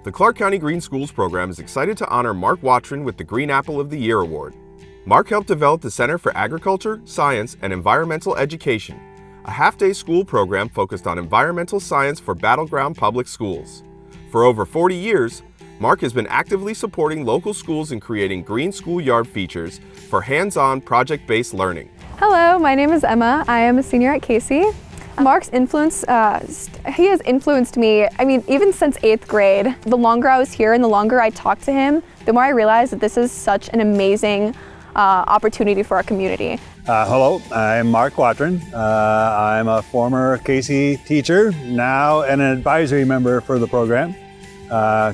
The Clark County Green Schools program is excited to honor Mark Watrin with the Green Apple of the Year Award. Mark helped develop the Center for Agriculture, Science, and Environmental Education, a half-day school program focused on environmental science for battleground public schools. For over 40 years, Mark has been actively supporting local schools in creating green schoolyard features for hands-on project-based learning. Hello, my name is Emma. I am a senior at Casey. Mark's influence, he has influenced me, even since 8th grade. The longer I was here and the longer I talked to him, the more I realized that this is such an amazing opportunity for our community. Hello, I'm Mark Watrin. I'm a former Casey teacher, now an advisory member for the program.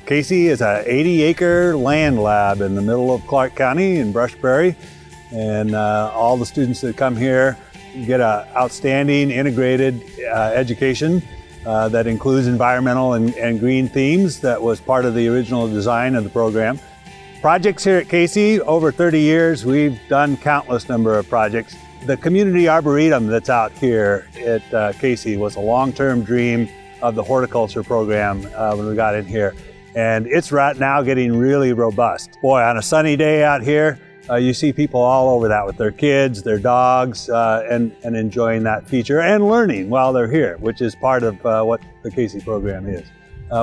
Casey is an 80-acre land lab in the middle of Clark County in Brush Prairie, and all the students that come here get an outstanding integrated education that includes environmental and green themes that was part of the original design of the program. Projects here at Casey, over 30 years, we've done countless number of projects. The community arboretum that's out here at Casey was a long-term dream of the horticulture program when we got in here. And it's right now getting really robust. Boy, on a sunny day out here, you see people all over that with their kids, their dogs, and enjoying that feature and learning while they're here, which is part of what the Casey program is.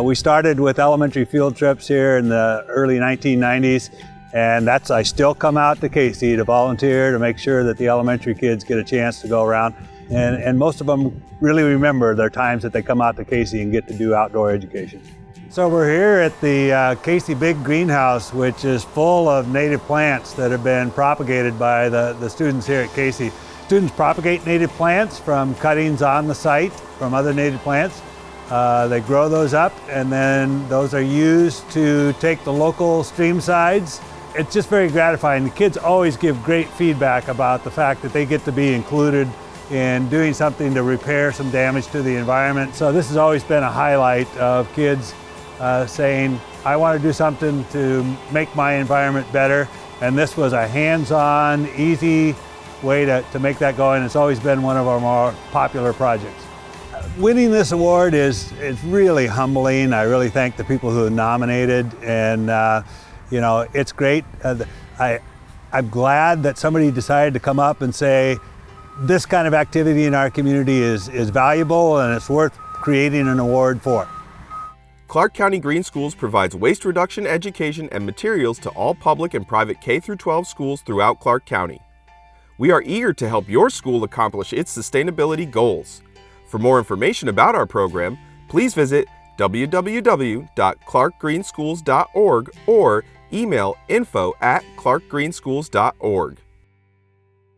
We started with elementary field trips here in the early 1990s, and I still come out to Casey to volunteer to make sure that the elementary kids get a chance to go around. And most of them really remember their times that they come out to Casey and get to do outdoor education. So we're here at the Casey Big Greenhouse, which is full of native plants that have been propagated by the students here at Casey. Students propagate native plants from cuttings on the site from other native plants. They grow those up, and then those are used to take the local stream sides. It's just very gratifying. The kids always give great feedback about the fact that they get to be included in doing something to repair some damage to the environment. So this has always been a highlight of kids saying, I want to do something to make my environment better. And this was a hands-on, easy way to make that go, and it's always been one of our more popular projects. Winning this award is really humbling. I really thank the people who nominated, and it's great. I'm glad that somebody decided to come up and say, this kind of activity in our community is valuable and it's worth creating an award for. Clark County Green Schools provides waste reduction education and materials to all public and private K-12 schools throughout Clark County. We are eager to help your school accomplish its sustainability goals. For more information about our program, please visit www.clarkgreenschools.org or email info@clarkgreenschools.org.